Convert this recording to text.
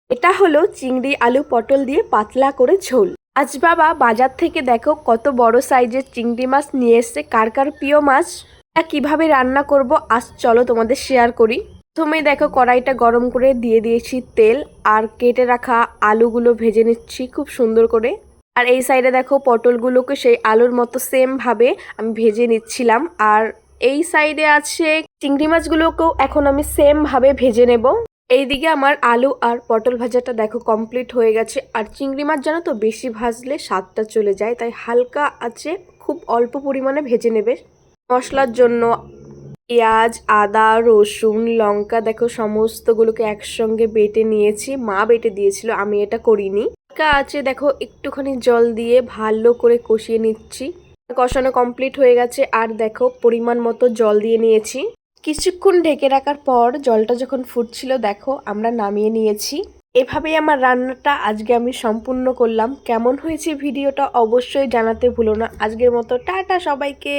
এটা হলো চিংড়ি আলু পটল দিয়ে পাতলা করে ঝোল। আজ বাবা বাজার থেকে দেখো কত বড় সাইজের চিংড়ি মাছ নিয়ে এসছে। কার কার প্রিয় মাছ, এটা কিভাবে রান্না করব আজ চলো তোমাদের শেয়ার করি। প্রথমেই দেখো কড়াইটা গরম করে দিয়ে দিয়েছি তেল, আর কেটে রাখা আলুগুলো ভেজে নিচ্ছি খুব সুন্দর করে। আর এই সাইডে দেখো পটলগুলোকে সেই আলুর মতো সেম ভাবে আমি ভেজে নিচ্ছিলাম। আর এই সাইডে আছে চিংড়ি মাছগুলোকেও এখন আমি সেম ভাবে ভেজে নেব। এইদিকে আমার আলু আর পটল ভাজাটা দেখো কমপ্লিট হয়ে গেছে। আর চিংড়ি মাছ জানো তো বেশি ভাজলে স্বাদটা চলে যায়, তাই হালকা আছে খুব অল্প পরিমাণে ভেজে নেবে। মশলার জন্য পেঁয়াজ, আদা, রসুন, লঙ্কা দেখো সমস্তগুলোকে একসঙ্গে বেটে নিয়েছি। মা বেটে দিয়েছিল, আমি এটা করিনি। হালকা আছে দেখো একটুখানি জল দিয়ে ভালো করে কষিয়ে নিচ্ছি। কষানো কমপ্লিট হয়ে গেছে। আর দেখো পরিমাণ মতো জল দিয়ে নিয়েছি। কিছুক্ষণ ঢেকে রাখার পর জলটা যখন ফুটছিল দেখো আমরা নামিয়ে নিয়েছি। এভাবেই আমার রান্নাটা আজকে আমি সম্পূর্ণ করলাম। কেমন হয়েছে ভিডিওটা অবশ্যই জানাতে ভুলো না। আজকের মতো টাটা সবাইকে।